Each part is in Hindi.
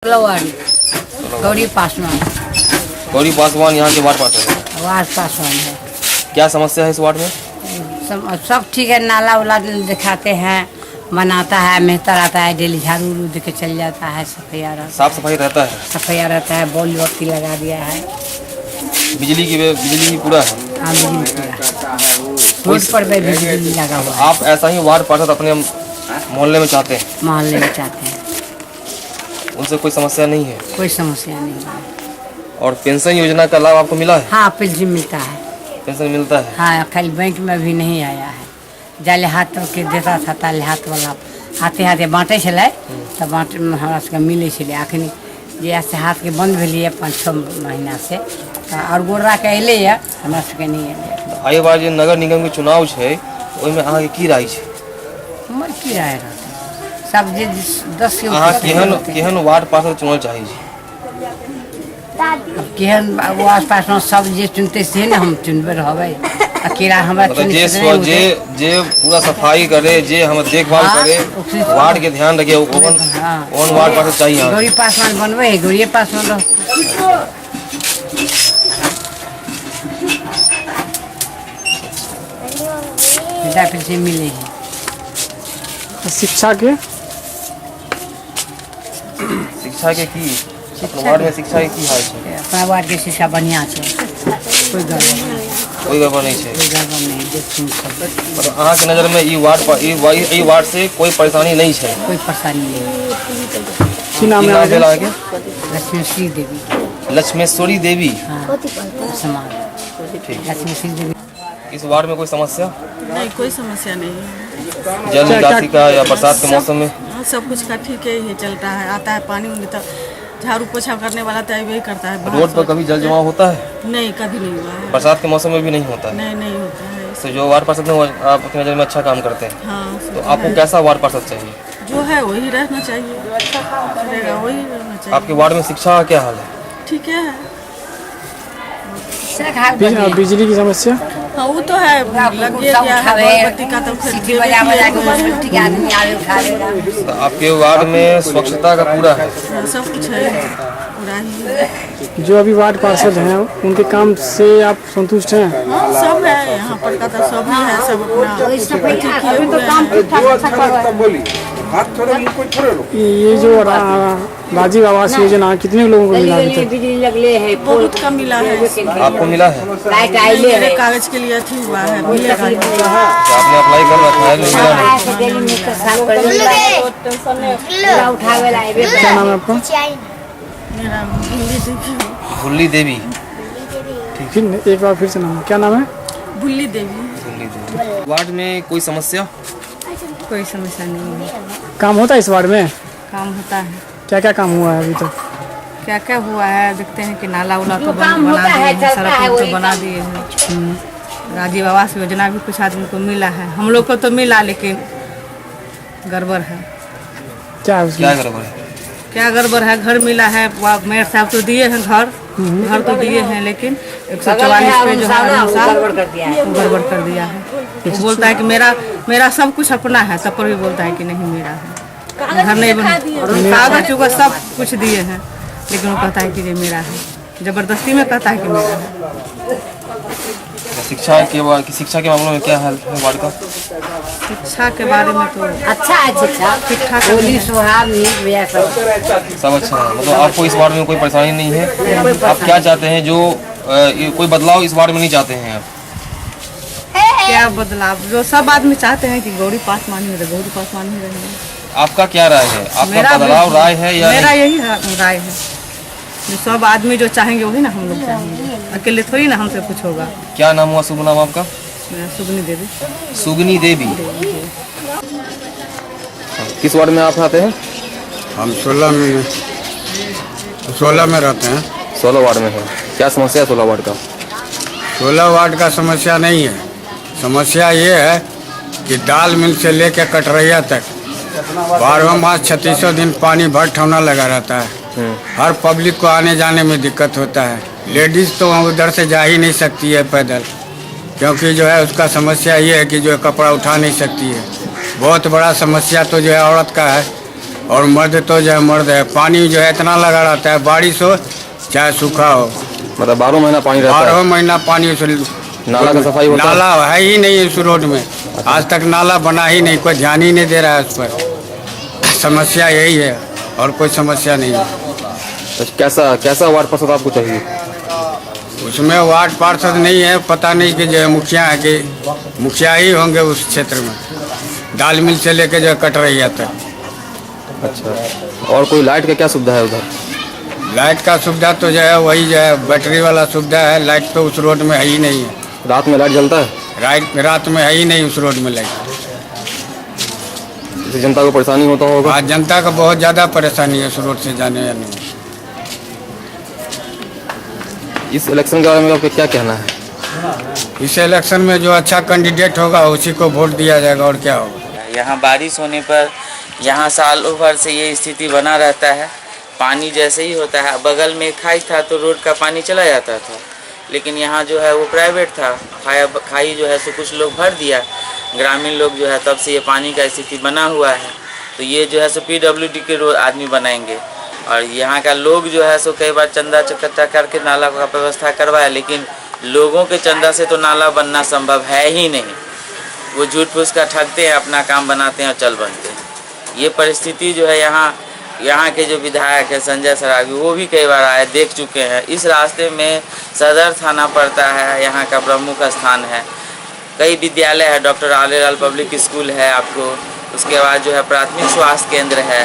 सोलहवाड़ी गौरी पासवान। गौरी पासवान यहाँ के वार्ड पार्षद है। वार्ड पासवान है। क्या समस्या है इस वार्ड में? सब ठीक है। नाला उला दिखाते हैं, बनाता है, मेहतर आता है, डेली झाड़ू उड़ू दे के चल जाता है, सफाइया रहता है। साफ सफाई रहता है? सफाइया रहता है, बॉल बत्ती लगा दिया है। बिजली भी पूरा है? हाँ, बिजली पूरा। रोड पर भी बिजली लगा हुआ है। आप ऐसा ही वार्ड पार्षद अपने मोहल्ले में चाहते हैं? मोहल्ले में चाहते हैं। उनसे कोई समस्या नहीं है? कोई समस्या नहीं है। और पेंशन योजना का लाभ आपको मिला है? हाँ, पेंशन मिलता है। पेंशन मिलता है? हाँ, खाली बैंक में भी नहीं आया है। जाले हाथ के देता था, ताले हाथ वाला हाथे हाथे बाँटे छे तो बाँटे में हमरा सबके मिले छे। आखिर जैसे हाथ के बंद भेलिए 5-6 महीना से और गोरा के अले हमरा सबके नहीं अले। आए बार जो नगर निगम के चुनाव है ओहिमे अहाँ के की राय है? हमर की राय रहते सब जे 10 के अहाँ केहन वार्ड पार्षद चुनल चाहे छी? केहन वार्ड पार्षद सब जे चुनते से न हम चुनबे रहबै। अकेला हमरा जे पूरा सफाई करे, जे हम देखभाल करे, वार्ड के ध्यान रखे, ओन वार्ड पार्षद चाहिए। गौरी पासवान बनबे है, गौरी पासवान रह। से मिले हैं। शिक्षा के की वार्ड में शिक्षा के की हाल है? अपना वार्ड के शिक्षा बढ़िया है, कोई गड़बड़ नहीं है। मतलब अहाँ के नजर में ई वार्ड से कोई परेशानी नहीं है? कोई परेशानी नहीं। की नाम है? लक्ष्मेश्वरी देवी। लक्ष्मेश्वरी देवी? हाँ, समाज लक्ष्मेश्वरी देवी। इस वार्ड में कोई समस्या नहीं? कोई समस्या नहीं है। जल निकासी का या बरसात के मौसम में सब कुछ का ठीक है, ये चलता है। आता है पानी उन्हें तो झाड़ू पोछा करने वाला तो वही करता है। रोड पर कभी जल जमाव होता है? नहीं, कभी नहीं हुआ है। बरसात के मौसम में भी नहीं होता है? नहीं होता है। तो जो वार्ड पार्षद है आप अपनी नज़र में अच्छा काम करते हैं। हाँ, तो आपको कैसा वार्ड पार्षद चाहिए? जो है वही रहना चाहिए, वही रहना चाहिए। आपके वार्ड में शिक्षा का क्या हाल है? ठीक है। बिजली की समस्या? हाँ, वो तो है, लग गया है बत्ती का। तो आपके वार्ड में स्वच्छता का पूरा है? सब कुछ है, पूरा ही। जो अभी वार्ड पार्षद हैं उनके काम से आप संतुष्ट हैं? हाँ, सब है यहाँ पर का तो सब ही है, सब अपना। ये जो राजीव आवास योजना कितने लोगों को मिला अभी तक? बिजली लगले है, बहुत कम मिला है। आपको मिला है? मेरे कागज के लिए अथी हुआ है, मिलेगा। आपने अप्लाई कर रखा है? क्या नाम है आपका? मेरा भुल्ली देवी। फिर एक बार फिर से नाम क्या नाम है? भुल्ली देवी। वार्ड में कोई समस्या? कोई समस्या नहीं है। काम होता है इस वार्ड में? काम होता है। क्या क्या काम हुआ है अभी तक? क्या हुआ है देखते हैं कि नाला उला तो बना दिए हैं, सड़क तो बना दिए हैं। राजीव आवास योजना भी कुछ आदमी को मिला है, हम लोग को तो मिला, लेकिन गड़बड़ है। क्या गड़बड़ है? क्या गड़बड़ है? घर मिला है, मेयर साहब तो दिए हैं, घर तो दिए हैं, लेकिन 144 पे जो है गड़बड़ कर दिया है। वो बोलता है कि मेरा सब कुछ अपना है, तब पर भी बोलता है कि नहीं मेरा है। घर नहीं बना, कागज उगज सब कुछ दिए हैं, लेकिन वो कहता है कि ये मेरा है, जबरदस्ती में कहता है कि मेरा है। शिक्षा के मामलों में क्या हाल है वार्ड का? शिक्षा के बारे में तो अच्छा है, शिक्षा ठीक ठाक है। सब अच्छा है, मतलब आपको इस वार्ड में कोई परेशानी नहीं है? आप क्या चाहते हैं, जो कोई बदलाव इस वार्ड में नहीं चाहते हैं आप? क्या बदलाव? जो सब आदमी चाहते हैं कि गौरी पासवान ही रहे, गौरी पासवान ही रहे। आपका क्या राय है? आपका बदलाव राय है या मेरा यही राय है, जो सब आदमी जो चाहेंगे वही ना हम लोग चाहेंगे, अकेले थोड़ी ना हमसे कुछ होगा। क्या नाम हुआ? शुभ नाम आपका? सुगनी देवी। सुगनी देवी। किस वार्ड में आप रहते हैं? हम 16 में रहते हैं। 16 वार्ड में है। क्या समस्या है 16 वार्ड का? 16 वार्ड का समस्या नहीं है। समस्या ये है कि दाल मिल से लेकर कटरैया तक 12वां मास 3600 दिन पानी भर ठौना लगा रहता है। हर पब्लिक को आने जाने में दिक्कत होता है। लेडीज़ तो उधर से जा ही नहीं सकती है पैदल, क्योंकि जो है उसका समस्या ये है कि जो है कपड़ा उठा नहीं सकती है। बहुत बड़ा समस्या तो जो है औरत का है, और मर्द तो जो है मर्द है, पानी जो है इतना लगा रहता है, बारिश हो चाहे सूखा हो, मतलब 12 महीना पानी रहता 12 है। महीना पानी उस नाला का सफाई होता है? नाला है ही नहीं उस रोड में, आज तक नाला बना ही नहीं, कोई ध्यान ही नहीं दे रहा है उस पर। समस्या यही है और कोई समस्या नहीं है। तो कैसा वार्ड पार्षद आपको चाहिए? उसमें वार्ड पार्षद नहीं है, पता नहीं कि जो मुखिया है कि मुखिया ही होंगे उस क्षेत्र में, दाल मिल से लेके जो कटरैया तक। अच्छा, और कोई लाइट का क्या सुविधा है उधर? लाइट का सुविधा तो जो है वही जो है बैटरी वाला सुविधा है, लाइट तो उस रोड में है ही नहीं है। रात में लाइट जलता है? रात में है ही नहीं उस रोड में लाइट। इससे जनता को परेशानी होता होगा? आज जनता का बहुत ज़्यादा परेशानी है उस रोड से जाने आने में। इस इलेक्शन के बारे में आपका क्या कहना है? इस इलेक्शन में जो अच्छा कैंडिडेट होगा उसी को वोट दिया जाएगा, और क्या होगा। यहाँ बारिश होने पर यहाँ सालों भर से ये स्थिति बना रहता है। पानी जैसे ही होता है, बगल में खाई था तो रोड का पानी चला जाता था, लेकिन यहाँ जो है वो प्राइवेट था, खाई जो है सो कुछ लोग भर दिया, ग्रामीण लोग जो है तब से ये पानी का स्थिति बना हुआ है। तो ये जो है सो PWD के रोड आदमी बनाएंगे, और यहाँ का लोग जो है सो कई बार चंदा चकत्ता करके नाला का व्यवस्था करवाया, लेकिन लोगों के चंदा से तो नाला बनना संभव है ही नहीं। वो झूठ फूस का ठगते हैं, अपना काम बनाते हैं और चल बनते हैं। ये परिस्थिति जो है यहाँ के जो विधायक है संजय सरावगी, वो भी कई बार आए, देख चुके हैं। इस रास्ते में सदर थाना पड़ता है, यहाँ का प्रमुख स्थान है, कई विद्यालय है, डॉक्टर आलेलाल पब्लिक स्कूल है आपको, उसके बाद जो है प्राथमिक स्वास्थ्य केंद्र है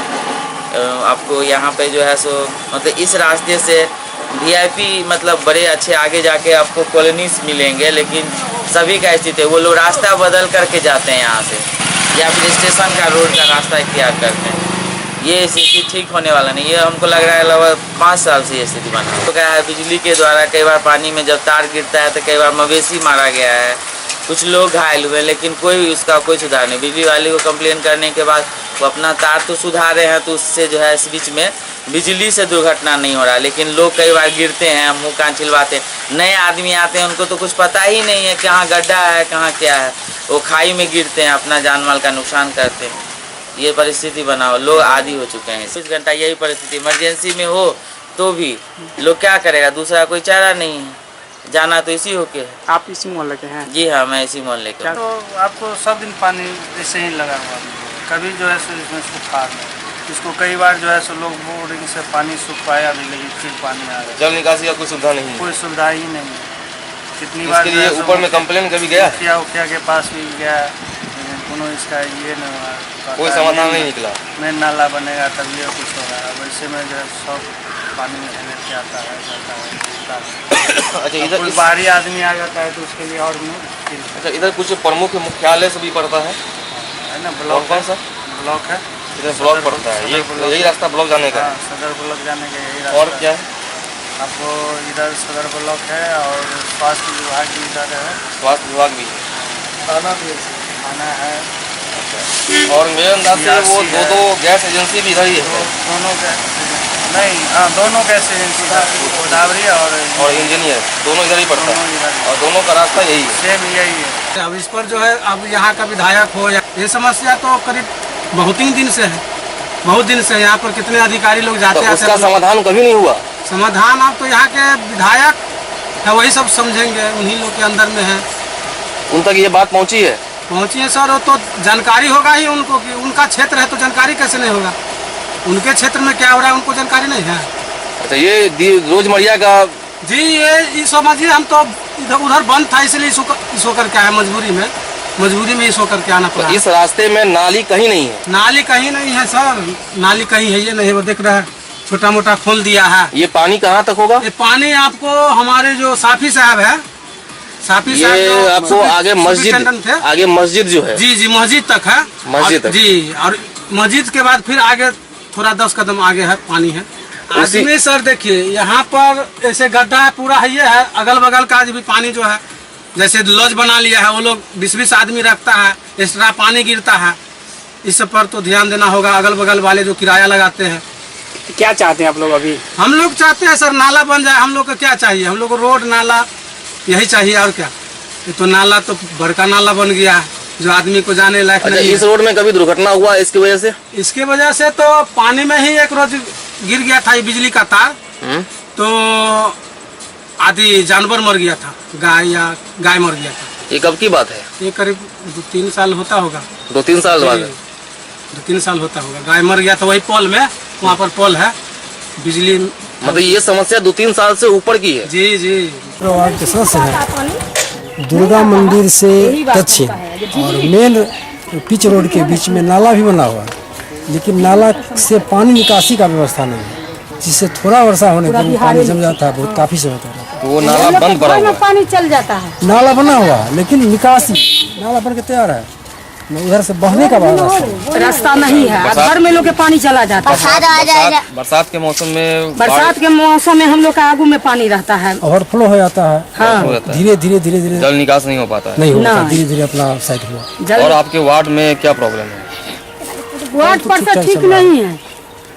आपको। यहाँ पे जो है सो मतलब इस रास्ते से VIP मतलब बड़े अच्छे आगे जाके आपको कॉलोनीज मिलेंगे, लेकिन सभी का स्थिति है वो लोग रास्ता बदल करके जाते हैं यहाँ से, या फिर स्टेशन का रोड का रास्ता इख्तियार करते हैं। ये स्थिति ठीक होने वाला नहीं, ये हमको लग रहा है लगभग 5 साल से ये स्थिति बना तो क्या है। बिजली के द्वारा कई बार पानी में जब तार गिरता है तो कई बार मवेशी मारा गया है, कुछ लोग घायल हुए, लेकिन उसका कोई सुधार नहीं। बिजली वाले को कंप्लेन करने के बाद वो अपना तार तो सुधारे हैं, तो उससे जो है इस बीच में बिजली से दुर्घटना नहीं हो रहा, लेकिन लोग कई बार गिरते हैं, मुँह कान छिलवाते हैं। नए आदमी आते हैं, उनको तो कुछ पता ही नहीं है कहाँ गड्ढा है कहाँ क्या है, वो खाई में गिरते हैं, अपना जान माल का नुकसान करते हैं। ये परिस्थिति बना हो, लोग आदी हो चुके हैं। कुछ घंटा यही परिस्थिति, इमरजेंसी में हो तो भी लोग क्या करेगा, दूसरा कोई चारा नहीं है, जाना तो इसी होके है। आप इसी मोहल्ले के हैं? जी हाँ, मैं इसी मोहल्ले का। तो आपको सब दिन पानी ऐसे ही लगा हुआ, कभी जो है सो इसमें सुखाड़ नहीं। इसको कई बार जो है सो लोग बोरिंग से पानी सुखवाया भी, लेकिन फिर पानी आ रहा है। जल निकासी का कोई सुविधा नहीं है? कोई सुविधा ही नहीं है। कितनी बार इसके लिए ऊपर में कंप्लेन कभी गया? मुखिया के पास भी गया, लेकिन कोनो इसका ये नहीं हुआ, कोई समाधान नहीं निकला। मेन नाला बनेगा तभी ये कुछ होगा। वैसे में जो है सब पानी में रहने से आता है, जाता है। अच्छा, इधर कोई बाहरी आदमी आ जाता है तो उसके लिए और मुश्किल। अच्छा, इधर कुछ प्रमुख मुख्यालय से भी पड़ता है ना, ब्लॉक कौन सा ब्लॉक है, इधर ब्लॉक पड़ता है, ये यही रास्ता ब्लॉक जाने का? हाँ, सदर ब्लॉक जाने का यही रास्ता। और क्या है? आपको इधर सदर ब्लॉक है और स्वास्थ्य विभाग भी इधर है, स्वास्थ्य विभाग भी है, थाना भी थाना है। और मेरे अंदाज से वो दो गैस एजेंसी भी इधर ही है। दोनों गैस नहीं, हाँ दोनों गैस एजेंसी, गोदावरी और इंजीनियर दोनों इधर ही पड़ता है, और दोनों का रास्ता यही है, सेम यही है। अब इस पर जो है अब यहाँ का विधायक हो या ये समस्या तो करीब बहुत ही दिन से है, बहुत दिन से यहाँ पर कितने अधिकारी लोग जाते तो हैं। उसका समाधान कभी नहीं हुआ? समाधान अब तो यहाँ के विधायक है वही सब समझेंगे, उन्हीं लोग के अंदर में है। उन तक ये बात पहुँची है? पहुँची है सर, वो तो जानकारी होगा ही उनको कि उनका क्षेत्र है, तो जानकारी कैसे नहीं होगा? उनके क्षेत्र में क्या हो रहा है उनको जानकारी नहीं है। अच्छा, ये रोजमर्रा का जी ये समझिए, हम तो इधर उधर बंद था इसलिए इस होकर के आया, मजबूरी में इस होकर के आना पड़ा। इस रास्ते में नाली कहीं नहीं है? नाली कहीं नहीं है सर, नाली कहीं है ये नहीं, वो देख रहा है छोटा मोटा खोल दिया है। ये पानी कहाँ तक होगा? ये पानी आपको हमारे जो साफी साहब है, साफी साहब ये आपको आगे मस्जिद जो है, जी मस्जिद तक है, मस्जिद तक जी, और मस्जिद के बाद फिर आगे थोड़ा 10 कदम आगे है पानी है। आदमी सर देखिए यहाँ पर ऐसे गड्ढा है पूरा है, ये है अगल बगल का भी पानी जो है, जैसे लॉज बना लिया है वो लोग 20-20 आदमी रखता है, एक्स्ट्रा पानी गिरता है, इस सब पर तो ध्यान देना होगा। अगल बगल वाले जो किराया लगाते हैं। क्या चाहते हैं आप लोग अभी? हम लोग चाहते हैं सर नाला बन जाए, हम लोग को क्या चाहिए, हम लोग को रोड नाला यही चाहिए और क्या। ये तो नाला तो बड़का नाला बन गया है, जो आदमी को जाने लायक अच्छा, नहीं है। इस रोड में कभी दुर्घटना हुआ इसकी वजह से? इसके वजह से तो पानी में ही एक रोज गिर गया था ये बिजली का तार, तो आदि जानवर मर गया था, गाय मर गया था। ये कब की बात है? ये करीब 2-3 साल होता होगा। 2-3 साल बाद? 2-3 साल होता होगा। गाय मर गया था वही पोल में, वहाँ पर पोल है बिजली। मतलब ये समस्या 2-3 साल से ऊपर की है? जी जी। वार्ड के सदस्य है, दुर्गा मंदिर से दक्षिण और मेन पिच रोड के बीच में नाला भी बना हुआ है, लेकिन नाला से पानी निकासी का व्यवस्था नहीं है, जिससे थोड़ा वर्षा होने पर पानी जम जाता है, बहुत काफी समय तक। तो वो नाला बंद पड़ा हुआ है? पानी चल जाता है। नाला बना हुआ है लेकिन निकासी नाला बन के तैयार है, उधर से बहने का रास्ता नहीं है, घर में लोग के पानी चला जाता है। बरसात के मौसम में, बरसात के मौसम में हम लोग का आगू में पानी रहता है, ओवरफ्लो हो जाता है। हाँ। धीरे धीरे जल निकास नहीं हो पाता है? नहीं होता, धीरे धीरे अपना साइड हुआ। और आपके वार्ड में क्या प्रॉब्लम है? वार्ड पर से ठीक नहीं है,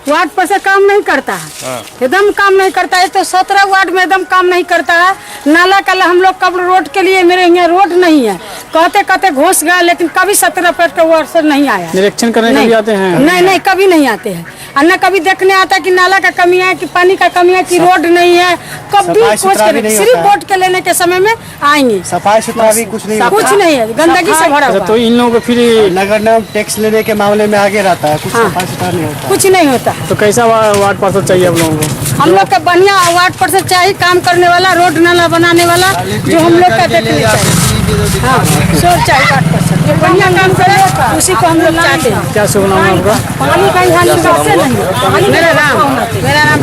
वार्ड पर से काम नहीं करता है। हाँ। एकदम काम नहीं करता है। तो 17 वार्ड में एकदम काम नहीं करता है। नाला का हम लोग कब रोड के लिए, मेरे यहाँ रोड नहीं है, कहते कहते घुस गए, लेकिन कभी 17 फीट का वर्षर नहीं आया। निरीक्षण करने के लिए आते हैं? नहीं, कभी नहीं आते हैं। और न कभी देखने आता कि नाला का कमी है, कि पानी का कमी है, कि रोड नहीं है। कभी सिर्फ वोट के लेने के समय में आएंगे। सफाई सुथरा भी कुछ नहीं है, गंदगी से भरा हुआ। तो इन लोगों को फिर नगर निगम टैक्स लेने के मामले में आगे रहता है, कुछ सफाई सुथरा नहीं होता। कुछ नहीं होता। तो कैसा वार्ड पार्षद चाहिए आप लोगों को? हम लोग का बढ़िया वार्ड पार्षद चाहिए, काम करने वाला, रोड नाला बनाने वाला, जो हम लोग का देखने चाहिए। हाँ, सब चाहिए वार्ड पार्षद, जो बढ़िया काम करे उसी को हम लोग चाहते हैं। क्या शुभ नाम है आपका? पानी का यहाँ निकास नहीं। मेरा नाम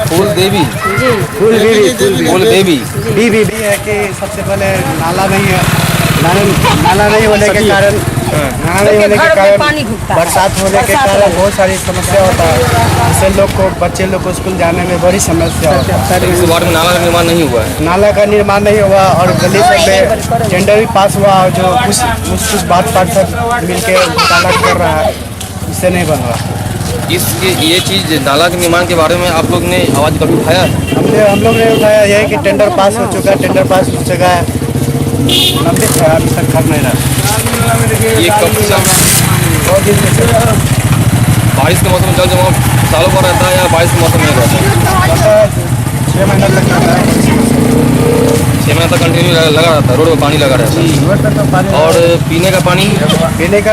फूल देवी। जी, फूल देवी भी है कि सबसे पहले नाला नहीं है, नाला नहीं होने के कारण बरसात होने के कारण बहुत सारी समस्या होता है, जिससे लोग को, बच्चे लोग को स्कूल जाने में बड़ी समस्या होता है। इस वार्ड में नाला का निर्माण नहीं हुआ है? नाला का निर्माण नहीं हुआ और गली सब में टेंडर भी पास हुआ, और जो कुछ बात पार्षद मिलके मुताला कर रहा है, इससे नहीं बन रहा। ये चीज नाला के निर्माण के बारे में आप लोग ने आवाज कभी उठाया? हम लोग ने उठाया, यह कि टेंडर पास हो चुका है, टेंडर पास हो चुका है, लंबित है, अभी तक खत्म नहीं रहा। ये कब से? बहुत दिन से बारिश के मौसम में जल जमाव सालों पर रहता है या बारिश के मौसम में रहता है? 6 महीना तक रहता है। 6 महीना तक कंटिन्यू लगा रहता है, रोड पर पानी लगा रहता है। और पीने का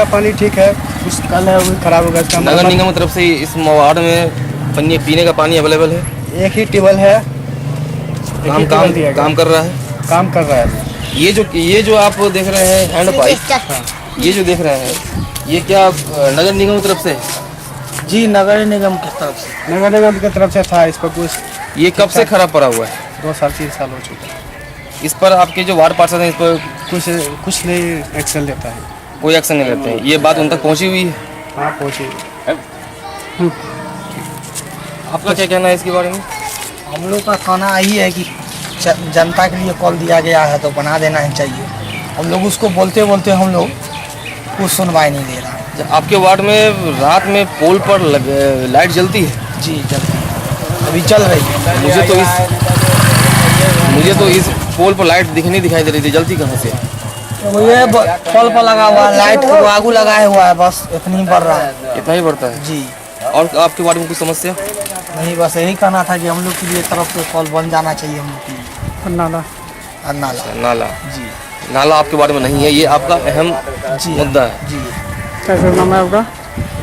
पानी ठीक है, कुछ कल है वो खराब हो गया। नगर निगम की तरफ से इस वार्ड में पीने का पानी अवेलेबल है? एक ही टेबल है, काम कर रहा है। ये जो आप देख रहे हैं हैंड पाइप, ये जो देख रहे हैं, ये क्या नगर निगम की तरफ से? जी, नगर निगम की तरफ से था। इस पर कुछ ये कब से खराब पड़ा हुआ है? 2 साल 3 साल हो चुका है। इस पर आपके जो वार्ड पार्षद हैं इस पर कुछ नहीं एक्शन लेता है, कोई एक्शन नहीं लेते हैं। ये बात उन तक पहुंची हुई है? हाँ, पहुँची। आपका क्या कहना है इसके बारे में? हम लोग का कहना यही है कि जनता के लिए कॉल दिया गया है तो बना देना ही चाहिए। हम लोग उसको बोलते हम लोग कुछ सुनवाई नहीं दे रहा है। आपके वार्ड में रात में पोल पर लाइट जलती है? जी, जलती है, अभी चल रही है। मुझे तो इस पोल पर लाइट दिखाई दे रही थी, जलती कहाँ से? तो ये पोल पर लगा हुआ लाइट को आगू लगाया हुआ है, बस इतना ही बढ़ रहा है। इतना ही बढ़ता है जी। और आपके वार्ड में कोई समस्या नहीं? बस यही कहना था कि हम लोग के लिए तरफ से कॉल बन जाना चाहिए। हम लोग के लिए नाला जी, नाला आपके बारे में नहीं है, ये आपका अहम मुद्दा है। जी। क्या नाम है आपका?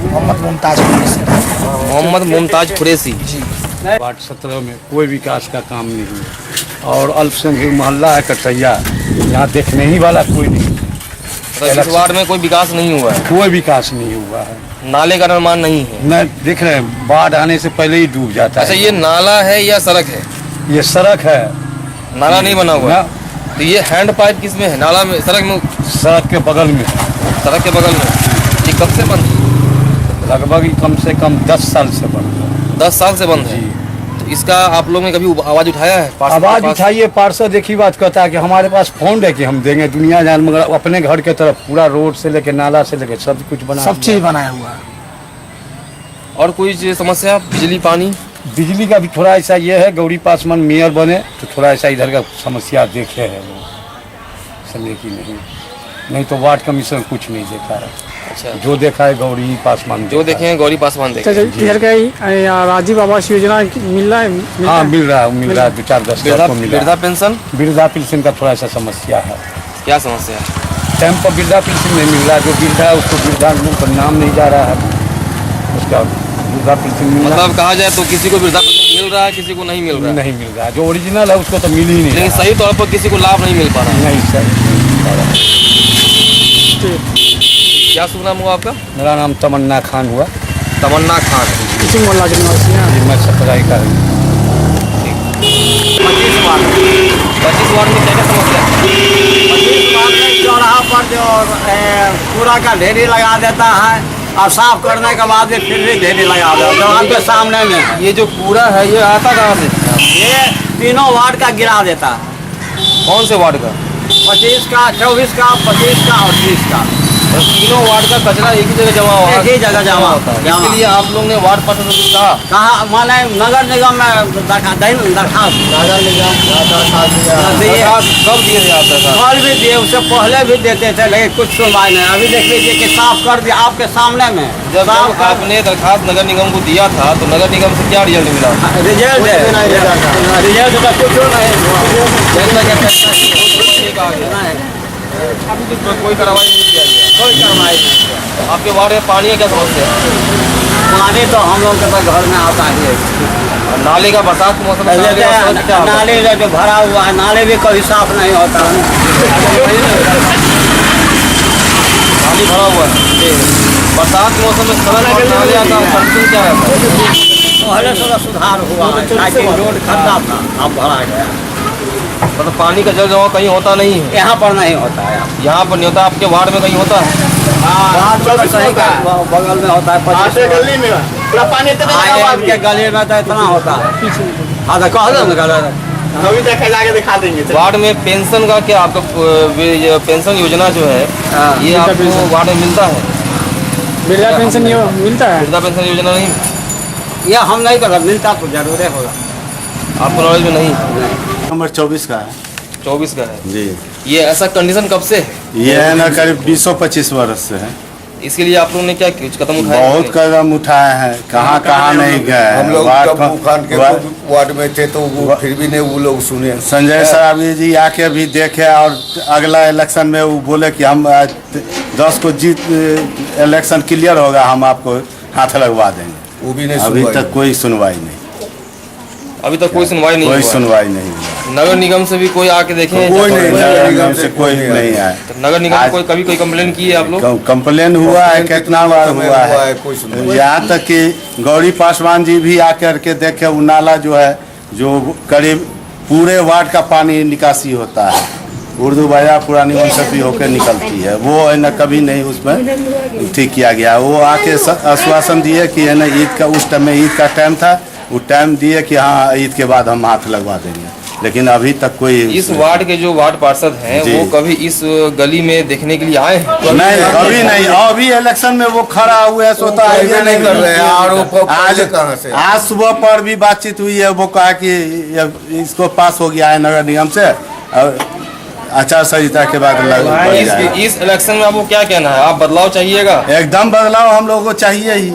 मोहम्मद मुमताज कुरैशी। जी। वार्ड 17 में कोई विकास का काम नहीं हुआ, और अल्पसंख्यक मोहल्ला है कटैया, यहाँ देखने ही वाला कोई नहीं। तो इस वार्ड में कोई विकास नहीं हुआ है? कोई विकास नहीं हुआ है। नाले का निर्माण नहीं है? न देख रहे हैं, बाढ़ आने से पहले ही डूब जाता है। अच्छा, ये नाला है या सड़क है? ये सड़क है, नाला नहीं बना हुआ है। तो ये हैंड पाइप किस में है? नाला में, सड़क में? सड़क के बगल में। सड़क के बगल में। ये कब से बंद है? लगभग कम से कम 10 साल से बंद है। 10 साल से बंद है? तो इसका आप लोगों ने कभी आवाज उठाया है? आवाज उठाइए, पार्षद एक ही बात कहता है कि हमारे पास फंड है कि हम देंगे दुनिया जान, मगर अपने घर के तरफ पूरा रोड से लेके नाला से लेके सब कुछ बना, सब चीज बनाया हुआ है। और कोई समस्या? बिजली पानी? बिजली का भी थोड़ा ऐसा ये है, गौरी पासवान मेयर बने तो थोड़ा ऐसा इधर का समस्या देखे है वो। कमीशन एक ही नहीं तो वार्ड कमीशन कुछ नहीं देखा है। अच्छा, जो देखा है गौरी पासवान जो देखे हैं गौरी पासवान देखे हैं। इधर का राजीव आवास योजना मिल रहा है? हाँ मिल रहा है 2-4-10 लाख को मिल रहा वृद्धा पेंशन है। वृद्धा पेंशन का थोड़ा सा समस्या है। क्या समस्या है? टाइम पर वृद्धा पेंशन नहीं मिल रहा, जो वृद्धा है उसको वृद्धा पर नाम नहीं जा रहा है, उसका वृद्धा पेंशन मिल रहा मतलब कहा जाए तो किसी को वृद्धा पेंशन मिल रहा है, किसी को नहीं मिल रहा है। नहीं मिल रहा है। जो ओरिजिनल है उसको तो मिल ही नहीं लेकिन रहा। सही तौर पर किसी को लाभ नहीं मिल पा रहा है। नहीं सर। क्या शुभ नाम हुआ आपका? मेरा नाम तमन्ना खान हुआ। तमन्ना खान। किसी मोहल्ला के निवासी हैं? मैं सतराई का हूँ। 25 वार्ड में क्या क्या समस्या है? 25 वार्ड में चौराहा पर जो कूड़ा का ढेरी लगा देता है और साफ करने के बाद भी फिर भी ढेरी लगा देता है दीवार के सामने में। ये जो कूड़ा है ये आता कहाँ से? ये तीनों वार्ड का गिरा देता है। कौन से वार्ड का? 25 का, 24 का, 25 का और 30 का। और तीनों वार्ड का कचरा एक ही जगह जमा हुआ है। एक ही जगह जमा होता है। इसके लिए आप लोग ने वार्ड पार्षद से कहा? कहाँ माने नगर निगम में दरखास्त नगर निगम दरखास्त कब दिए थे आप दरखास्त? कल भी दिए, उससे पहले भी देते थे लेकिन कुछ सुनवाई नहीं। अभी देख लीजिए कि साफ कर दिया आपके सामने में। जब आपने दरखास्त नगर निगम को दिया था तो नगर निगम से क्या रिजल्ट मिला? रिजल्ट रिजल्ट का कुछ नहीं। अभी तो कोई कार्रवाई नहीं किया गया। कोई कार्रवाई नहीं। आपके वार्ड में पानी है क्या समस्या है? पानी तो हम लोग के पास घर में आता ही है। और नाले का बरसात के मौसम में क्या होता है? नाले जो भरा हुआ है, नाले भी कभी साफ नहीं होता है। नाली भरा हुआ है। बरसात के मौसम में सड़क और नाले आता है, कंडीशन क्या रहता है? पहले थोड़ा सुधार हुआ है, ताकि रोड खड्डा था, अब भरा गया। मतलब पानी का जल जमाव कहीं होता नहीं है? यहाँ पर नहीं होता है। यहाँ पर नहीं होता, आपके वार्ड में कहीं होता है? सही का बगल में होता है, गली में पूरा पानी के गली में तो इतना होता है। हाँ तो कह दो ना, अभी देखा जाके दिखा देंगे। वार्ड में पेंशन का क्या आपका पेंशन योजना जो है ये आपको वार्ड में मिलता है? वृद्धा पेंशन मिलता है? वृद्धा पेंशन योजना नहीं, यह हम नहीं कर, मिलता तो जरूर होगा। आपको नॉलेज में नहीं? नंबर 24 का है। 24 का है जी। ये ऐसा कंडीशन कब से है? ये है ना करीब 20-25 वर्ष से है। इसके लिए आप लोगों ने क्या कदम उठाए? बहुत कदम उठाए हैं, कहाँ नहीं गए। हम लोग वार्ड में थे तो वो फिर भी नहीं वो लोग सुने। संजय सराबी जी आके भी देखे और अगला इलेक्शन में वो बोले कि हम 10 को जीत इलेक्शन क्लियर होगा, हम आपको हाथ लगवा देंगे। वो भी नहीं, अभी तक कोई सुनवाई नहीं। अभी तक कोई सुनवाई नहीं? कोई सुनवाई नहीं। नगर निगम से भी कोई आके देखे? कोई नहीं, नगर निगम से कोई नहीं आया। नगर निगम कोई कभी कोई कंप्लेन की है आप लोग? कंप्लेन हुआ है, कितना बार हुआ है। यहाँ तक कि गौरी पासवान जी भी आकर के देखे, वो नाला जो है जो करीब पूरे वार्ड का पानी निकासी होता है, उर्दू बाजार पुरानी मुंसफी होकर निकलती है, वो है ना कभी नहीं उसमें ठीक किया गया। वो आके आश्वासन दिए कि है ना ईद का, उस टाइम में ईद का टाइम था, वो टाइम दिए कि हाँ ईद के बाद हम हाथ लगवा देंगे, लेकिन अभी तक कोई। इस वार्ड के जो वार्ड पार्षद हैं वो कभी इस गली में देखने के लिए आए? नहीं, अभी नहीं। अभी इलेक्शन में वो खड़ा हुए सोता है नहीं कर रहे हैं। और आज सुबह पर भी बातचीत हुई है, वो कहा कि इसको पास हो गया है नगर निगम से, और आचार संहिता के बाद इस इलेक्शन में आपको क्या कहना है? आप बदलाव चाहिएगा? एकदम बदलाव हम लोगों को चाहिए ही,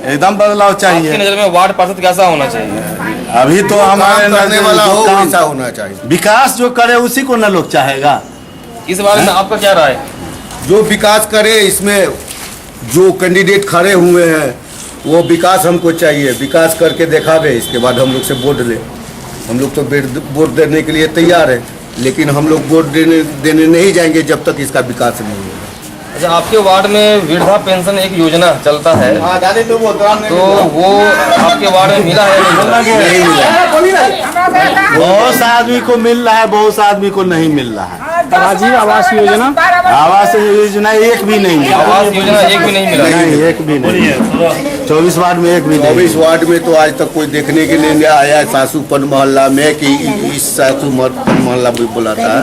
एकदम बदलाव चाहिए। आपकी नजर में वार्ड पार्षद कैसा होना चाहिए? अभी तो हमारे करने वाला हो वैसा होना चाहिए। विकास जो करे उसी को न लोग चाहेगा। इस बारे में आपका क्या राय? जो विकास करे, इसमें जो कैंडिडेट खड़े हुए हैं वो विकास हमको चाहिए, विकास करके दिखावे, इसके बाद हम लोग से वोट ले। हम लोग तो वोट देने के लिए तैयार है, लेकिन हम लोग वोट देने नहीं जाएंगे जब तक इसका विकास नहीं होगा। अच्छा, आपके वार्ड में वृद्धा पेंशन एक योजना चलता है, तो वो आपके वार्ड में मिला है? नहीं मिला। बहुत से आदमी को मिल रहा है, बहुत से आदमी को नहीं मिल रहा है। राजीव आवास योजना? आवास योजना एक भी नहीं मिला। आवास योजना एक भी नहीं मिला? नहीं, एक भी नहीं। 24 वार्ड में एक भी नहीं। 24 वार्ड में तो आज तक कोई देखने के लिए नहीं आया। सासूपन मोहल्ला में कि इस सासूपन मोहल्ला भी बोला था,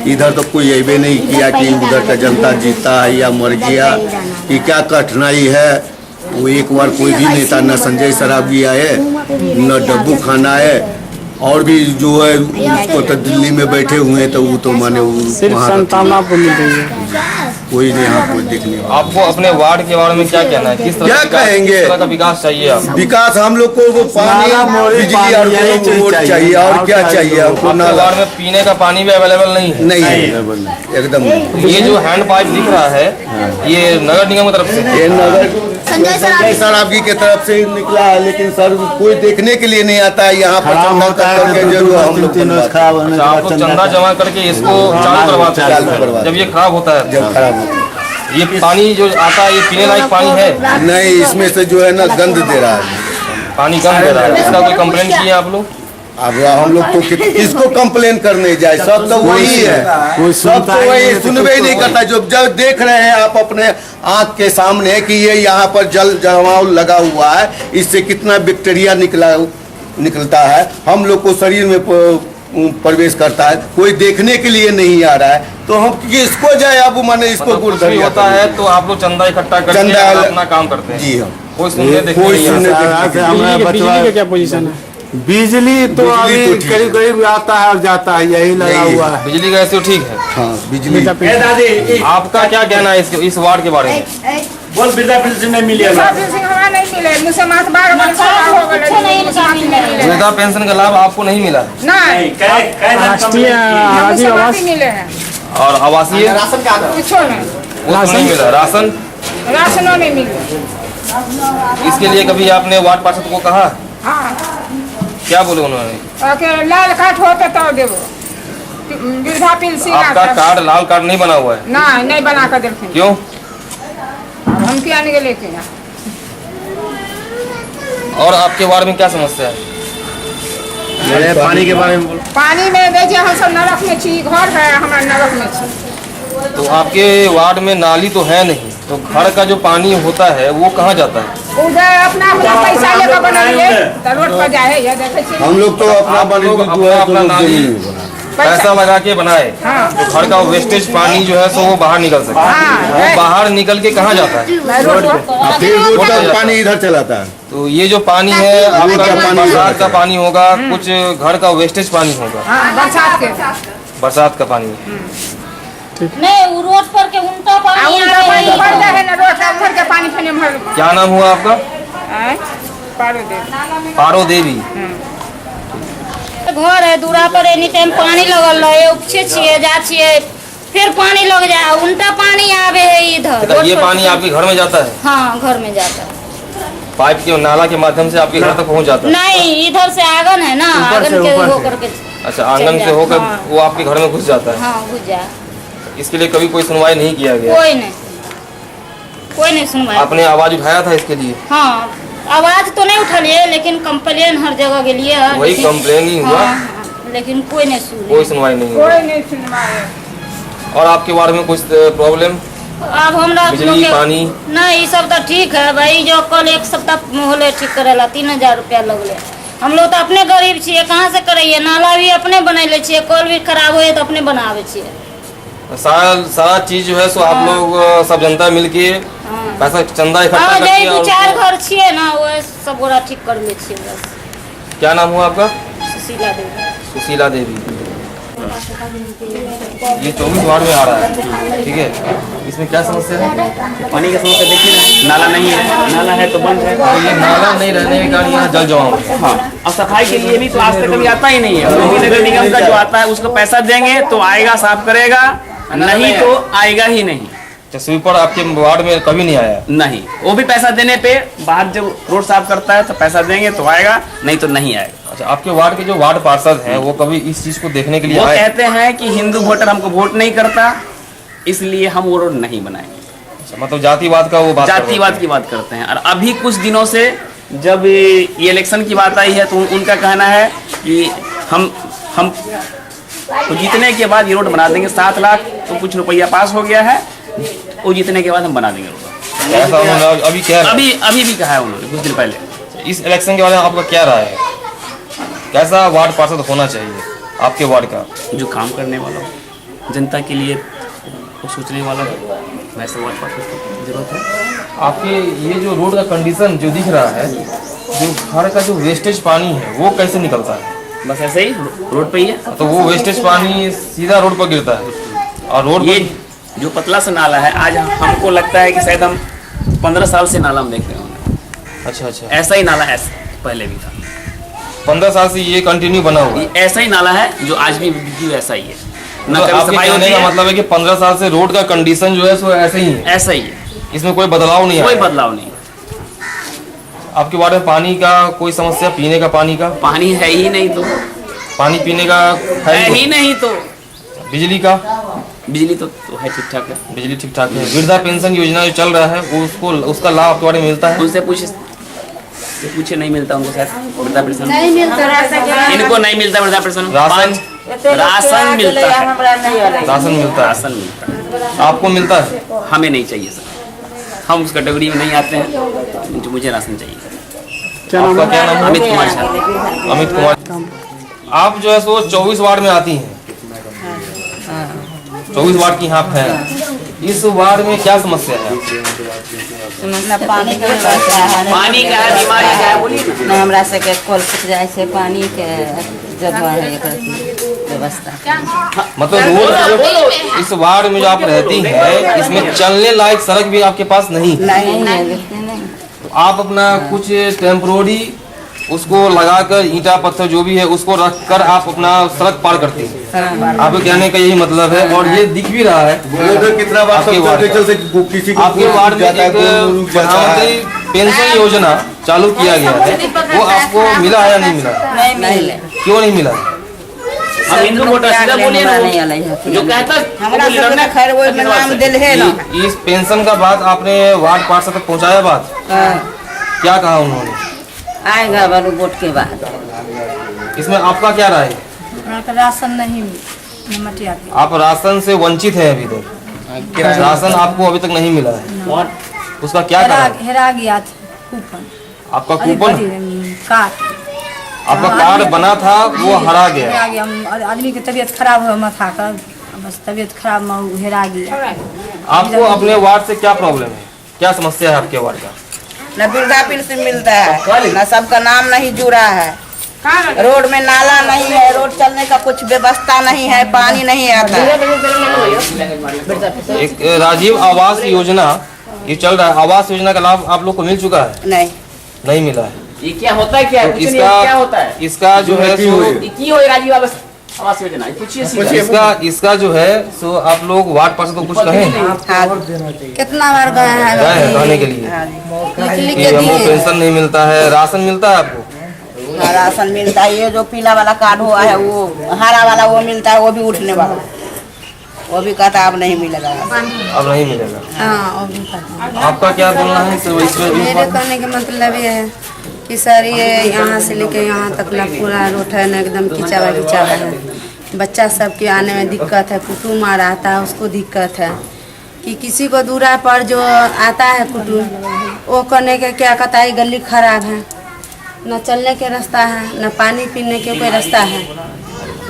इधर तो कोई ये भी नहीं किया कि उधर का जनता जीता है या मर गया, कि क्या कठिनाई है। वो एक बार कोई भी नेता, न संजय सराबी आए, न डब्बू खान आए, और भी जो है वो तो दिल्ली में बैठे हुए हैं, तो वो तो माने सिर्फ वहाँ संतान आपको मिल रही है, कोई नहीं यहाँ कोई देखने वाला। आपको अपने वार्ड के बारे में क्या कहना है? किस तरह क्या का विकास- कहेंगे? किस तरह का विकास चाहिए आपको? विकास हम लोग को वो पानी, बिजली और रोड चाहिए, और क्या चाहिए आपको? आपके वार्ड में पीने का पानी भी अवेलेबल नहीं है? नहीं है, एकदम नहीं। ये जो हैंड पाइप दिख रहा है, ये नगर निगम की तरफ से है? ये नगर संजय सराबगी के तरफ से निकला है, लेकिन सर कोई देखने के लिए नहीं आता है यहाँ पर। चंदा करके जरूर हम लोग अच्छा, आप लोग चंदा जमा करके इसको चालू करवाते हैं जब ये खराब होता है? जब खराब होता है। ये पानी जो आता है, ये पीने लायक पानी है? नहीं, इसमें से जो है ना गंद दे रहा है, पानी कम दे रहा है। इसका कोई कंप्लेंट किया आप लोग? अब हम लोग तो किसको कंप्लेन करने जाए, सब तो वही है, सब तो वही सुनवे ही नहीं करता। जब देख रहे हैं आप अपने आंख के सामने कि ये यहाँ पर जल जमाव लगा हुआ है, इससे कितना बैक्टीरिया निकलता है, हम लोग को शरीर में प्रवेश करता है, कोई देखने के लिए नहीं आ रहा है, तो हम किसको जाए? अब माने इसको कुछ भी होता है तो आप लोग चंदा इकट्ठा करके अपना काम करते हैं? जी हाँ, कोई सुनने देखने कोई नहीं आता। बिजली का क्या पोजीशन है? बिजली तो अभी करीब करीब आता है और जाता है, यही लगा हुआ है। बिजली का ऐसे तो ठीक है। हाँ, बिजली। आपका क्या कहना है इस वार्ड के बारे में? बोल वृद्धा पेंशन नहीं मिले, वृद्धा पेंशन का लाभ आपको नहीं मिला? राष्ट्रीय राजीव आवास और आवासीय राशन कार्ड वो तो नहीं मिला? राशनों नहीं मिला। इसके लिए कभी आपने वार्ड पार्षद को कहा? क्या बोले उन्होंने? लाल कार्ड होता तो देवो, वृद्धा पेंशन आपका कार्ड लाल कार्ड नहीं बना हुआ है? नहीं बना कर देते। क्यों? हम क्या नहीं लेके ना। और आपके वार्ड में क्या समस्या है? पानी के बारे में बोलो। पानी में देखिए हम सब नरक में छी, घर है हमारे नरक में छी। तो आपके वार्ड में नाली तो है नहीं, तो घर का जो पानी होता है वो कहाँ जाता है? उधर अपना पैसा लेकर बनाइए तो रोड पर जाए। ये देखे हम लोग तो अपना अपना नाली पैसा लगा के बनाए, तो घर का वेस्टेज पानी जो है सो वो बाहर निकल सके। वो बाहर निकल के कहाँ जाता है? फिर वो पानी इधर चलाता है। तो ये जो पानी है आपका बरसात का पानी होगा, कुछ घर का वेस्टेज पानी होगा, बरसात का पानी। नहीं, वो रोड पर के उल्टा पानी है ना, रोड पर के पानी पीने में। क्या नाम हुआ आपका? पारो देवी। घर है दूरा पर एनी टाइम पानी लगल रहे, उपछे छिए जा छिए फिर पानी लग जाए, उल्टा पानी आवे है इधर। ये पानी आपके घर में जाता है? हाँ, घर में जाता है। पाइप के नाला के माध्यम से आपके घर तक पहुंच जाता है? नहीं, इधर से आंगन है ना, आंगन के होकर के। अच्छा, आंगन से होकर वो आपके घर में घुस जाता है? हाँ, घुस जाए। इसके लिए कभी कोई सुनवाई नहीं किया गया? कोई नहीं सुनवाई। आपने आवाज उठाया था इसके लिए? हाँ, आवाज तो नहीं उठा लिए, लेकिन कंप्लेन हर जगह के लिए। वही कंप्लेन ही हुआ? लेकिन कोई नहीं सुनी, कोई सुनवाई नहीं हुआ। और आपके वार्ड में कुछ प्रॉब्लम? अब हमरा बिजली पानी? नहीं, सब तो ठीक है भाई। जो कल एक सप्ताह होले ठीक करेला 3000 रुपया लगले। हम लोग तो अपने गरीब छिए, कहाँ से करिए? नाला भी अपने बनैले छिए, कल भी खराब हो तो अपने बनावे छिए। सारा चीज जो है सो आप लोग सब जनता मिलके पैसा चंदा इकट्ठा करके? दो चार घर छिए ना, वो सब गोरा ठीक कर ले छिए बस। क्या नाम हुआ आपका? सुशीला देवी। सुशीला देवी। ये 24 वार्ड में आ रहा है, ठीक है। इसमें क्या समस्या है? पानी का समस्या देखिए ना, नाला नहीं है, नाला है तो बंद है। तो ये नाला नहीं रहने के कारण यहाँ जल जमाव है। हाँ, और सफाई के लिए भी तो आज तक कभी आता ही नहीं है। नगर निगम का जो आता है उसको पैसा देंगे तो आएगा, साफ करेगा, नहीं तो आएगा ही नहीं। स्वीपर आपके वार्ड में कभी नहीं आया? नहीं, वो भी पैसा देने पे, बाहर जब रोड साफ करता है तो पैसा देंगे तो आएगा, नहीं तो नहीं आएगा। अच्छा, आपके वार्ड के जो वार्ड पार्षद हैं वो कभी इस चीज को देखने के लिए आए? कहते हैं कि हिंदू वोटर हमको वोट नहीं करता, इसलिए हम वो रोड नहीं बनाएंगे। अच्छा, मतलब जातिवाद का वो बात जातिवाद की बात करते हैं। और अभी कुछ दिनों से जब ये इलेक्शन की बात आई है तो उनका कहना है कि हम तो जीतने के बाद ये रोड बना देंगे। 7 लाख तो कुछ रुपया पास हो गया है, वो जीतने के बाद हम बना देंगे रोड। ऐसा उन्होंने अभी क्या? अभी भी कहा है उन्होंने कुछ दिन पहले। इस इलेक्शन के बारे में आपका क्या राय है? कैसा वार्ड पार्षद होना चाहिए आपके वार्ड का? जो काम करने वाला हो, जनता के लिए वो सोचने वाला हो, वैसे वार्ड पार्षद की जरूरत है। आपके ये जो रोड का कंडीशन जो दिख रहा है, जो घर का जो वेस्टेज पानी है वो कैसे निकलता है? बस ऐसे ही रोड पे ही है। तो वो वेस्टेज पानी सीधा रोड पर गिरता है और रोड ये जो पतला सा नाला है, आज हमको लगता है कि शायद हम 15 साल से नाला हम देख रहे होंगे। अच्छा अच्छा, ऐसा ही नाला ऐसा पहले भी था, 15 साल से ये कंटिन्यू बना हुआ है। ऐसा ही नाला है जो आज भी ऐसा ही है, तो ना कभी आपके सफाई कहने होती का है। मतलब है कि 15 साल से रोड का कंडीशन जो है सो ऐसा ही है, ऐसा ही है, इसमें कोई बदलाव नहीं कोई है। बदलाव नहीं। आपके वार्ड में पानी का कोई समस्या, पीने का पानी का? पानी है ही नहीं तो, पानी पीने का है ही नहीं तो। बिजली का? बिजली तो है, ठीक ठाक है, बिजली ठीक ठाक है। वृद्धा पेंशन योजना जो चल रहा है वो उसका लाभ आपके बारे में मिलता है? उनसे पूछे नहीं मिलता उनको शायद वृद्धा पेंशन नहीं मिलता, इनको नहीं मिलता वृद्धा पेंशन। राशन? राशन मिलता है, राशन मिलता है। राशन मिलता है। आपको मिलता है? हमें नहीं चाहिए सर, हम उस कैटेगरी में नहीं आते हैं, मुझे राशन चाहिए। आपका क्या नाम है? अमित कुमार झा। अमित कुमार। आप जो है सो 24 वार्ड में आती हैं, 24 वार्ड की यहाँ है। इस वार्ड में क्या समस्या है? पानी का समस्या है, पानी का है, बीमारी का है, बोलिए न हमरा से के कल फूट जाए से पानी के जगह है एकर व्यवस्था। मतलब रोड इस वार्ड में जो आप रहती हैं इसमें चलने लायक सड़क भी आपके पास नहीं है। तो आप अपना कुछ टेम्पोररी उसको लगाकर ईंटा पत्थर जो भी है उसको रख कर आप अपना सड़क पार करते हैं। आपके कहने का यही मतलब है, और ये दिख भी रहा है। कितना बार आपके वार्ड आपके वार्ड में एक प्रधानमंत्री पेंशन योजना चालू किया गया है, वो आपको मिला है या नहीं मिला? नहीं, क्यों नहीं मिला? अब हिंदू वोटर सीधा बोलिए ना, जो कहता हमरा सब ने खैर वो में नाम दिल है ना। इस पेंशन का बात आपने वार्ड पार्षद तक पहुंचाया बात? क्या कहा उन्होंने? आएगा बारू वोट के बाद। इसमें आपका क्या राय है? राशन नहीं मटिया के। आप राशन से वंचित हैं अभी तक, राशन आपको अभी तक नहीं मिला है, उसका क्या कारण? हेरा गया था कूपन, आपका कूपन, कार्ड, आपका कार्ड बना था वो हरा गया। हेरा गया। आदमी की तबीयत खराब हुआ माथा का, बस तबीयत खराब में हेरा गया। आपको अपने वार्ड से क्या प्रॉब्लम है, क्या समस्या है आपके वार्ड का? न वृद्धा पेंशन मिलता है, न सबका नाम नहीं जुड़ा है, रोड में नाला नहीं है, रोड चलने का कुछ व्यवस्था नहीं है, पानी नहीं आता है। एक राजीव आवास योजना ये चल रहा है, आवास योजना का लाभ आप लोग को मिल चुका है? नहीं मिला है। ये क्या होता है, क्या तो क्या होता है इसका जो है राजीव आवास योजना, इसका जो है सो आप लोग वार्ड पार्षद को कुछ कहें? कितना बार गए हैं कहने के लिए कि हमको पेंशन नहीं मिलता है, राशन मिलता है आपको? राशन मिलता है, ये जो पीला वाला कार्ड हुआ है वो हरा वाला वो मिलता है, वो भी उठने वाला, वो भी कहता अब नहीं मिलेगा। अब नहीं मिलेगा। हाँ, आपका क्या बोलना है इसमें? मेरे कहने का मतलब ये है कि सर ये यहाँ से लेके यहाँ तक ना पूरा रोड है ना एकदम खिंचावा है, बच्चा सब के आने में दिक्कत है, कुटुम्ब आ रहा था उसको दिक्कत है, कि किसी को दूरा पर जो आता है कुटुम्ब वो करने के क्या कहता है गली खराब है, न चलने के रास्ता है, न पानी पीने के कोई रास्ता है,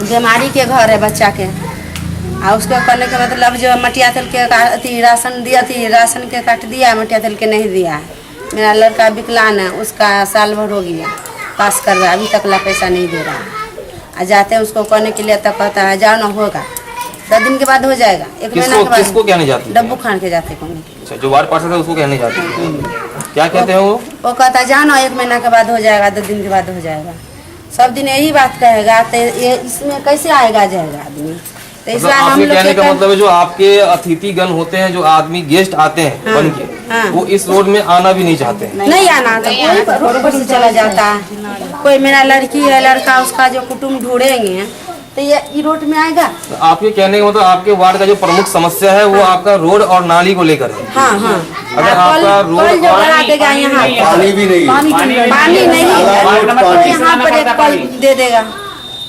बीमारी के घर है बच्चा के। और उसको करने का मतलब जो मटिया तेल के राशन दिया थी, राशन के काट दिया, मटिया तेल के नहीं दिया है। मेरा लड़का विकलांग है, उसका साल भर हो गया पास कर रहा, अभी तक ला पैसा नहीं दे रहा है। जाते हैं उसको करने के लिए तब कहता है जाओ ना होगा, 10 दिन के बाद हो जाएगा, 1 महीना के बाद। किसको कहने जाती? डब्बू खान के जाते कहने के। अच्छा, जो वार्ड पार्षद है उसको कहने जाती है, क्या कहते हैं वो कहता है जाओ ना 1 महीना के बाद हो जाएगा, 10 दिन के बाद हो जाएगा, सब दिन यही बात कहेगा। तो ये इसमें कैसे आएगा जाएगा आदमी? तो मतलब आपके कहने का मतलब है जो आपके अतिथि गण होते हैं, जो आदमी गेस्ट आते हैं बन के, वो इस रोड में आना भी नहीं चाहते हैं। नहीं आना तो कोई रोड पर से चला जाता है। कोई मेरा लड़की है, लड़का, उसका जो कुटुम्ब ढूंढेंगे तो ये रोड में आएगा। तो आपके कहने का मतलब आपके वार्ड का जो प्रमुख समस्या है वो आपका रोड और नाली को लेकर है। हाँ। अगर आपका रोड जो बना देगा यहाँ पानी भी नहीं, पानी नहीं यहाँ पर एक कल दे देगा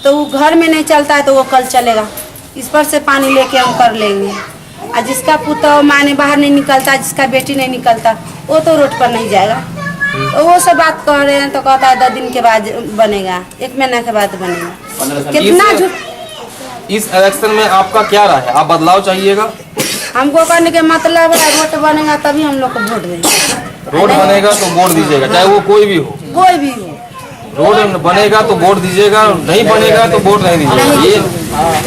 तो वो घर में नहीं चलता है तो वो कल चलेगा, इस पर से पानी लेके हम कर लेंगे। और जिसका पुत्र माने बाहर नहीं निकलता, जिसका बेटी नहीं निकलता, वो तो रोड पर नहीं जाएगा। तो वो सब बात कर रहे हैं तो कहता है 10 दिन के बाद बनेगा, 1 महीना के बाद बनेगा। कितना झूठ। इस इलेक्शन में आपका क्या राय है? आप बदलाव चाहिएगा? हमको करने के मतलब है रोड बनेगा तभी हम लोग को वोट देंगे। रोड बनेगा तो वोट दीजिएगा, चाहे वो कोई भी हो। कोई भी हो, रोड बनेगा तो वोट दीजिएगा, नहीं बनेगा तो वोट नहीं दीजिएगा। ये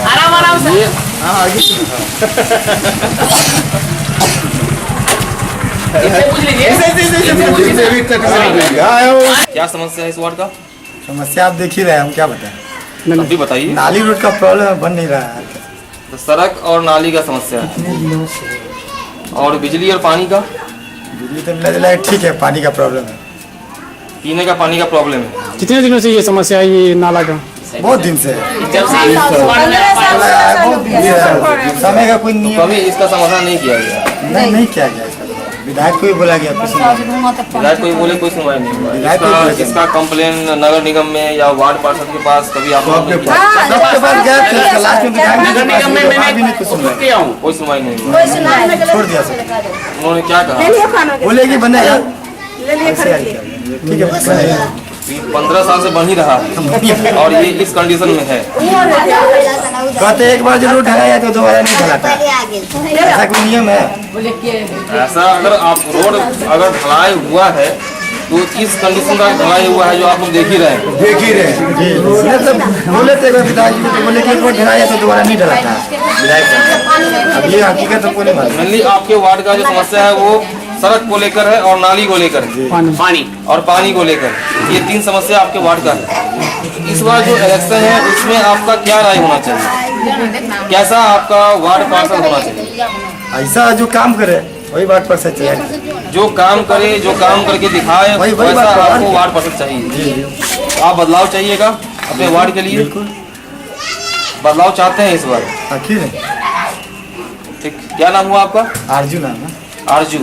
आराम से क्या समस्या है इस वार्ड का? समस्या आप देख ही रहे हैं, हम क्या बताएं। अभी बताइए। नाली रोड का प्रॉब्लम बन नहीं रहा है। तो सड़क और नाली का समस्या है, और बिजली और पानी का? बिजली तो मिला जुला ठीक है, पानी का प्रॉब्लम है, पीने का पानी का प्रॉब्लम है। कितने दिनों से ये समस्या है ये नाला का? बहुत दिन से जब से समय का कोई नियम कभी इसका समाधान नहीं किया गया। नहीं किया गया इसका। विधायक को भी बोला गया, विधायक कोई बोले कोई सुनवाई नहीं हुआ। इसका कंप्लेन नगर निगम में या वार्ड पार्षद के पास कभी आप सबके पास गया थे, लास्ट में विधायक कोई सुनवाई नहीं हुआ, छोड़ दिया सर। उन्होंने क्या कहा? बोले कि बनेगा, ठीक है बनेगा। 15 साल से बन ही रहा है और ये इस कंडीशन में है। कहते एक बार जो रोड ढलाया तो दोबारा नहीं ढलाता, ऐसा कोई नियम है? ऐसा अगर आप रोड अगर ढलाई हुआ है तो इस कंडीशन का ढलाई हुआ है जो आप लोग देख ही रहे हैं। बोले थे विधायक जी तो बोले कि एक बार ढलाया तो दोबारा नहीं ढलाता विधायक। अब ये हकीकत तो कोई नहीं मालूम। मेनली आपके वार्ड का जो समस्या है वो सड़क को लेकर है और नाली को लेकर है, पानी और पानी को लेकर। ये 3 समस्या आपके वार्ड का है। इस बार जो इलेक्शन है उसमें आपका क्या राय होना चाहिए? कैसा आपका वार्ड पार्षद होना चाहिए? ऐसा जो काम करे वही वार्ड पार्षद चाहिए, जो काम करे, जो काम करके दिखाए वैसा आपको वार्ड पार्षद चाहिए। आप बदलाव चाहिएगा अपने वार्ड के लिए? बदलाव चाहते हैं इस बार? आखिर ठीक, क्या नाम हुआ आपका? आरजू नाम है। आरजू,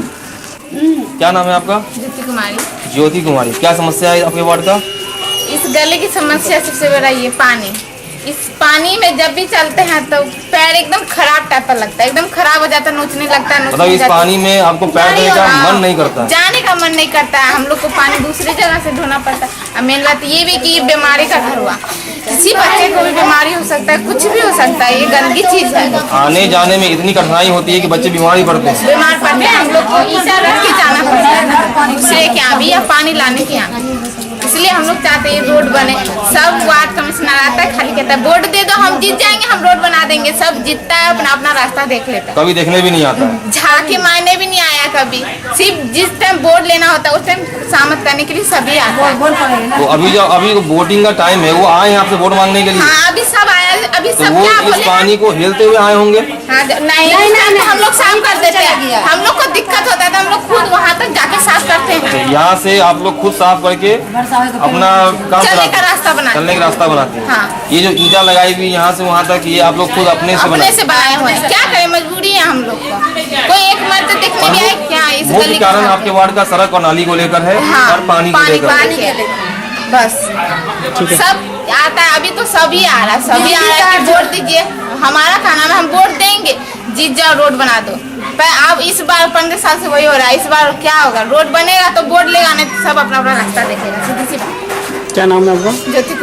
क्या नाम है आपका? ज्योति कुमारी। ज्योति कुमारी, क्या समस्या है आपके वार्ड का? इस गली की समस्या सबसे बड़ा ये पानी। इस पानी में जब भी चलते हैं तो पैर एकदम खराब टाइप का लगता है, एकदम खराब हो जाता है, नोचने लगता है। मतलब इस पानी में आपको पैर देने का मन नहीं करता? जाने का मन नहीं करता है, हम लोग को पानी दूसरी जगह से ढोना पड़ता है। और मेन बात ये भी कि बीमारी का घर हुआ, किसी बच्चे को भी बीमारी हो सकता है, कुछ भी हो सकता है, ये गंदी चीज है। आने जाने में इतनी कठिनाई होती है कि बच्चे बीमारी पड़ते हैं। बीमार पड़ते हैं, हम लोग को ईटा रख के जाना पड़ता है दूसरे के यहाँ भी या पानी लाने के यहाँ। इसलिए हम लोग चाहते हैं रोड बने। सब वार्ड कमिश्नर आता है, खाली कहता है वोट दे दो, हम जीत जाएंगे, हम रोड बना देंगे। सब जीतता है, अपना अपना रास्ता देख लेता है। कभी देखने भी नहीं आता? झांकी मायने भी नहीं आया कभी। सिर्फ जिस टाइम वोट लेना होता है उस टाइम शामत करने के लिए सभी आता है। तो अभी वोटिंग का टाइम है, वो आए हैं आपसे वोट मांगने के लिए? हाँ, अभी सब आया, अभी तो सब वो क्या इस बोले? पानी को हेलते हुए आए होंगे? हाँ, नहीं, हम लोग साफ कर देते हैं। हम लोग को दिक्कत होता है तो हम लोग खुद वहाँ तक जाके साफ करते हैं। तो यहाँ से आप लोग खुद साफ करके अपना काम चलने का रास्ता बनाते हैं। चलने का रास्ता बनाते हैं। हाँ। ये जो ईंटा लगाई हुई यहाँ से वहाँ तक, ये आप लोग खुद अपने से बनाए हुए हैं। क्या करें, मजबूरी है हम लोग को। कोई एक मर्द देखने भी आए क्या इस मुख्य गली कारण आपके वार्ड का सड़क और नाली को लेकर है। हाँ, और पानी को लेकर बस सब आता है। अभी तो सभी आ रहा है, सभी आ रहा है कि वोट दीजिए, हमारा खाना में हम वोट देंगे, जीत जाओ, रोड बना दो। पर अब इस बार 15 साल से वही हो रहा है। इस बार क्या होगा, रोड बनेगा तो वोट लेगा, नहीं तो सब अपना अपना रास्ता देखेगा। सीधी सी बात। क्या नाम है आपका? ज्योति